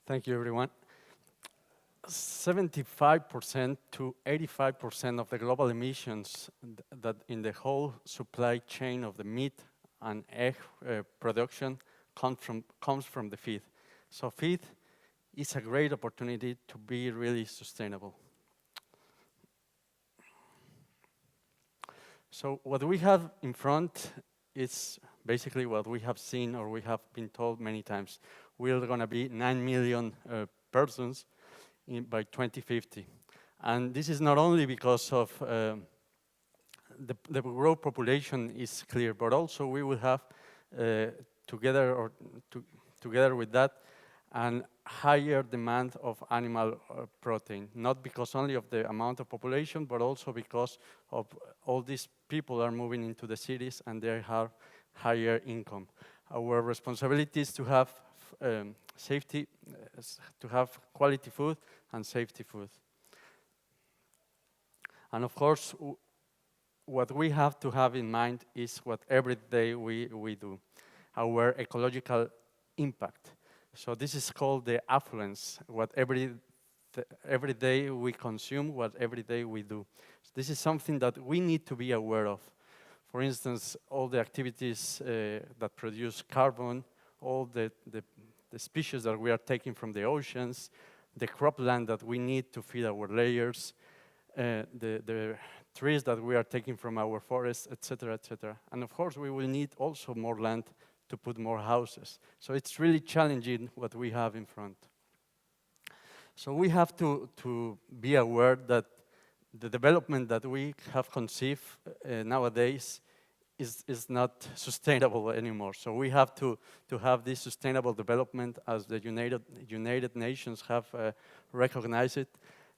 Thank you, everyone. 75% to 85% of the global emissions that in the whole supply chain of the meat and egg production comes from the feed. So feed is a great opportunity to be really sustainable. So what we have in front is basically what we have seen or we have been told many times. We're going to be 9 million persons by 2050. And this is not only because of the growth population is clear, but also we will have together with that a higher demand of animal protein, not because only of the amount of population, but also because of all these people are moving into the cities and they have higher income. Our responsibility is to have safety, to have quality food and safety food. And of course, what we have to have in mind is what every day we do, our ecological impact. So this is called the affluence, what every day we consume, what every day we do. So this is something that we need to be aware of. For instance, all the activities that produce carbon, all the species that we are taking from the oceans, the cropland that we need to feed our layers, the trees that we are taking from our forests, etc., etc. And of course, we will need also more land to put more houses. So it's really challenging what we have in front. So we have to be aware that the development that we have conceived nowadays is not sustainable anymore. So we have to have this sustainable development, as the United Nations have recognized it,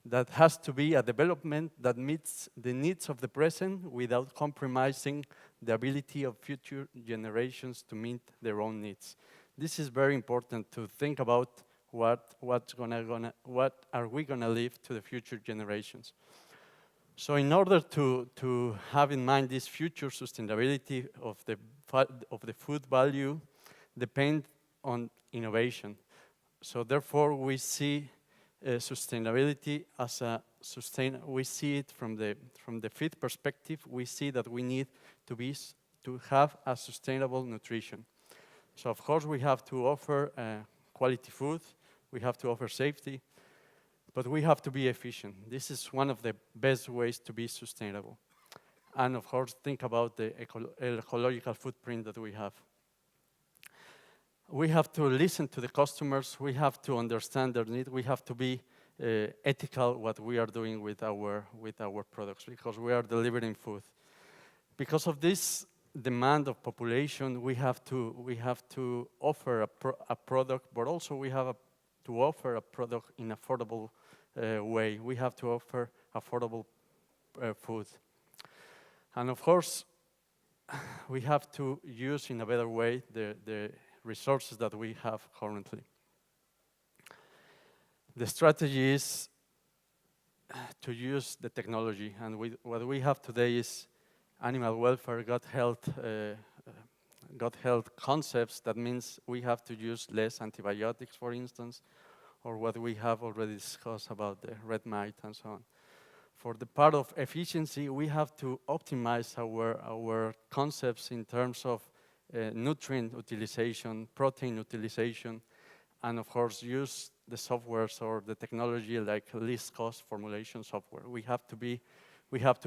that has to be a development that meets the needs of the present without compromising the ability of future generations to meet their own needs. This is very important to think about what are we gonna leave to the future generations. So in order to have in mind this future sustainability of the food value depend on innovation. So therefore we see sustainability as we see it from the feed perspective. We see that we need to have a sustainable nutrition. So of course we have to offer quality food, we have to offer safety, but we have to be efficient. This is one of the best ways to be sustainable. And of course, think about the ecological footprint that we have. We have to listen to the customers, we have to understand their need, we have to be ethical what we are doing with our products, because we are delivering food. Because of this demand of population, we have to offer a product, but also we have to offer a product in affordable way. We have to offer affordable food. And of course, we have to use in a better way the resources that we have currently. The strategy is to use the technology, and what we have today is animal welfare, gut health concepts. That means we have to use less antibiotics, for instance, or what we have already discussed about the red mite and so on. For the part of efficiency, we have to optimize our concepts in terms of nutrient utilization, protein utilization, and of course use the softwares or the technology like least cost formulation software. We have to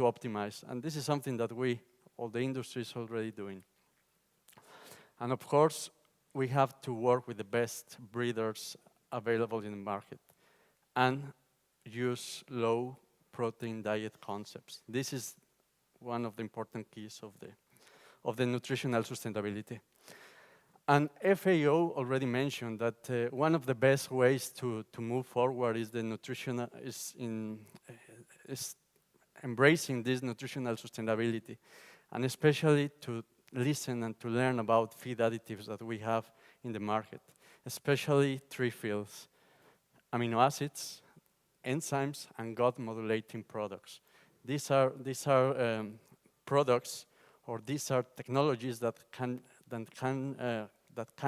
optimize, and this is something that all the industry is already doing. And of course, we have to work with the best breeders available in the market and use low protein diet concepts. This is one of the important keys of the nutritional sustainability. And FAO already mentioned that one of the best ways to move forward is is embracing this nutritional sustainability, and especially to listen and to learn about feed additives that we have in the market, especially three fields: amino acids, enzymes, and gut modulating products. These are products, or these are technologies that can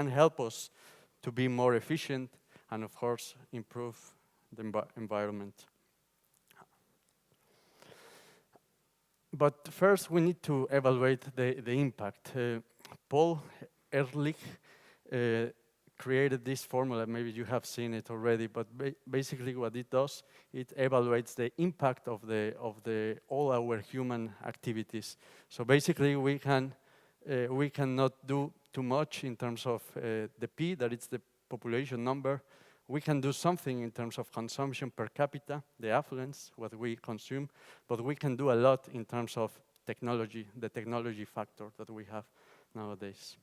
help us to be more efficient and of course improve the environment. But first we need to evaluate the impact. Paul Ehrlich created this formula. Maybe you have seen it already, but basically what it does, it evaluates the impact of all our human activities. So basically we cannot do too much in terms of the P, that is the population number. We can do something in terms of consumption per capita, the affluence, what we consume, but we can do a lot in terms of technology, the technology factor that we have nowadays.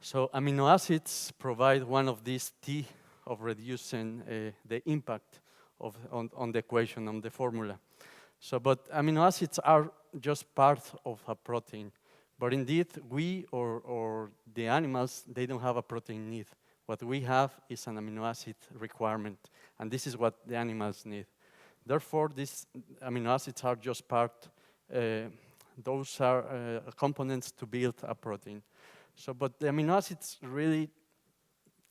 So amino acids provide one of these T of reducing the impact on the equation, on the formula. So, but amino acids are just part of a protein. But indeed, we or the animals, they don't have a protein need. What we have is an amino acid requirement, and this is what the animals need. Therefore, these amino acids are just part, those are components to build a protein. So, but the amino acids really,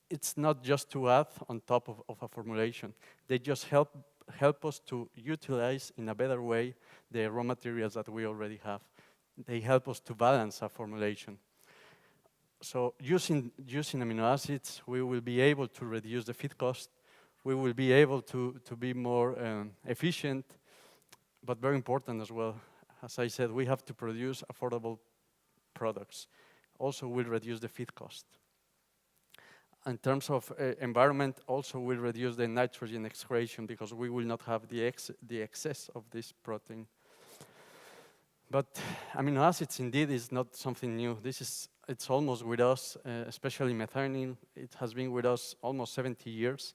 it's not just to add on top of a formulation. They just help us to utilize in a better way the raw materials that we already have. They help us to balance a formulation. So using amino acids, we will be able to reduce the feed cost. We will be able to be more efficient, but very important as well. As I said, we have to produce affordable products. Also will reduce the feed cost. In terms of environment, also will reduce the nitrogen excretion because we will not have the excess of this protein. But amino acids indeed is not something new. It's almost with us, especially methionine. It has been with us almost 70 years.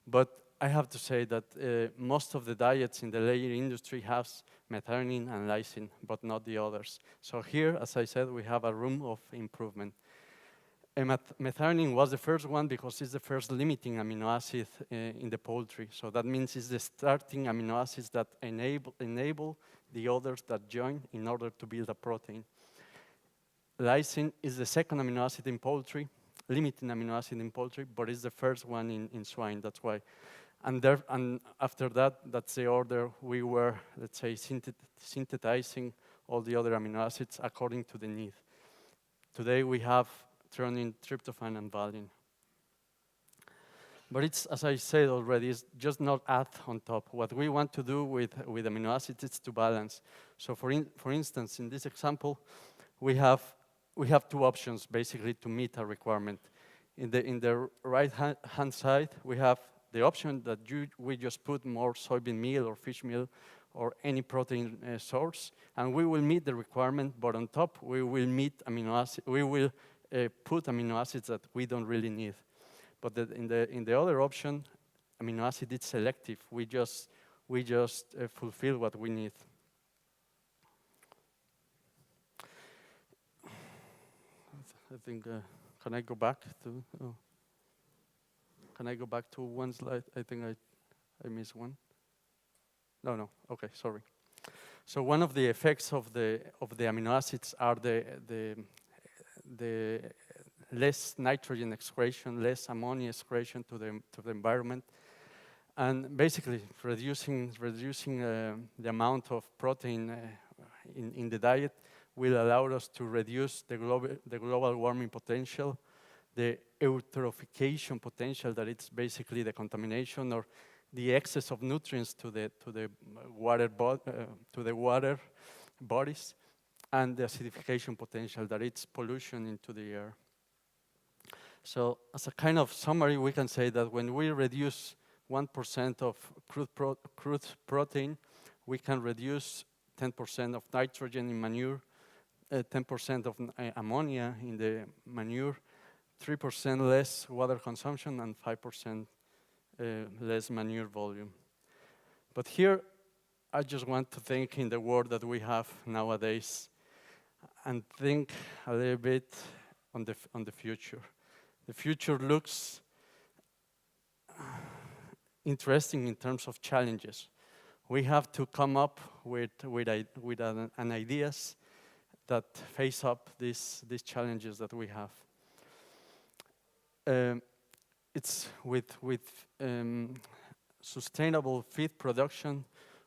But I have to say that most of the diets in the layer industry has methionine and lysine, but not the others. So here, as I said, we have a room of improvement. Methionine was the first one because it's the first limiting amino acid in the poultry. So that means it's the starting amino acids that enable the others that join in order to build a protein. Lysine is the second amino acid in poultry, limiting amino acid in poultry, but it's the first one in swine, that's why. And after that, that's the order we were, let's say, synthesizing all the other amino acids according to the need. Today we have thrown tryptophan and valine. But it's, as I said already, it's just not add on top. What we want to do with amino acids is to balance. So for instance, in this example, we have two options basically to meet a requirement. In the right hand side, we have the option that we just put more soybean meal or fish meal or any protein source, and we will meet the requirement, but on top we will meet amino acid. We will put amino acids that we don't really need. But in the other option, amino acid is selective. We just fulfill what we need. I think. Can I go back to? Oh. Can I go back to one slide? I think I missed one. No. Okay, sorry. So one of the effects of the amino acids are the less nitrogen excretion, less ammonia excretion to the environment, and basically reducing the amount of protein in the diet will allow us to reduce the global warming potential, the eutrophication potential, that it's basically the contamination or the excess of nutrients to the water bodies, and the acidification potential, that it's pollution into the air. So as a kind of summary, we can say that when we reduce 1% of crude protein, we can reduce 10% of nitrogen in manure, 10% of ammonia in the manure, 3% less water consumption, and 5% less manure volume. But here, I just want to think in the world that we have nowadays and think a little bit on the future. The future looks interesting in terms of challenges. We have to come up with an ideas that face up these challenges that we have. it's with sustainable feed production,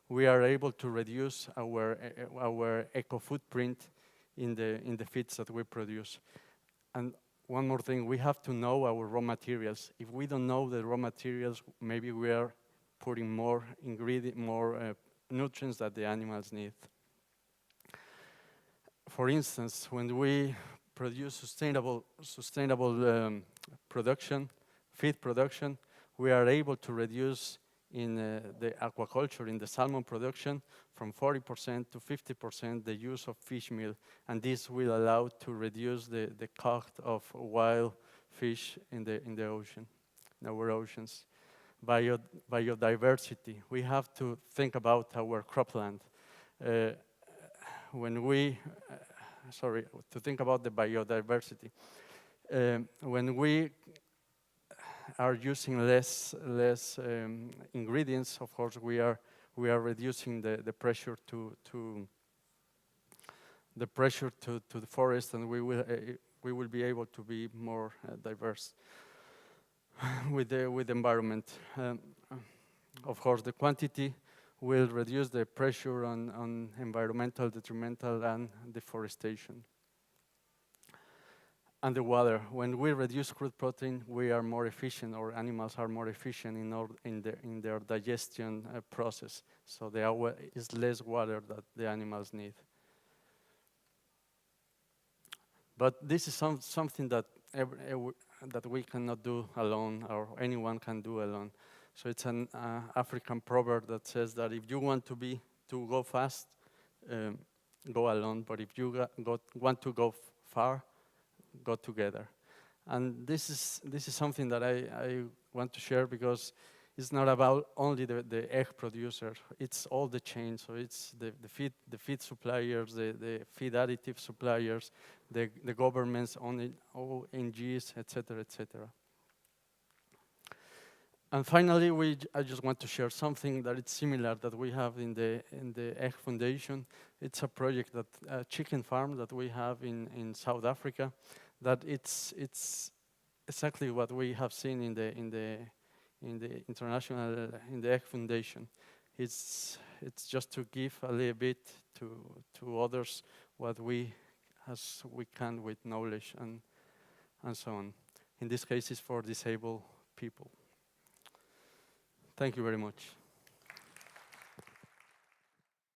we are able to reduce our eco footprint in the feeds that we produce. And one more thing, we have to know our raw materials. If we don't know the raw materials, maybe we are putting more nutrients that the animals need. For instance, when we produce sustainable production, feed production, we are able to reduce in the aquaculture, in the salmon production, from 40% to 50% the use of fish meal, and this will allow to reduce the cost of wild fish in the ocean, in our oceans. Biodiversity, we have to think about our cropland. To think about the biodiversity. When we are using less ingredients, of course, we are reducing the pressure to the forest, and we will be able to be more diverse with the environment. Of course, the quantity will reduce the pressure on environmental, detrimental, and deforestation. And the water. When we reduce crude protein, we are more efficient, or animals are more efficient in their digestion process. So there is less water that the animals need. But this is something that that we cannot do alone, or anyone can do alone. So it's an African proverb that says that if you want to go fast, go alone. But if you want to go far, go together. And this is something that I want to share, because it's not about only the egg producer. It's all the chain. So it's the feed suppliers, the feed additive suppliers, the governments, ONGs, etc., etc. And finally, I just want to share something that it's similar that we have in the Egg Foundation. It's a project, a chicken farm that we have in South Africa, that it's exactly what we have seen in the Egg Foundation. It's just to give a little bit to others what we can with knowledge and so on. In this case, it's for disabled people. Thank you very much.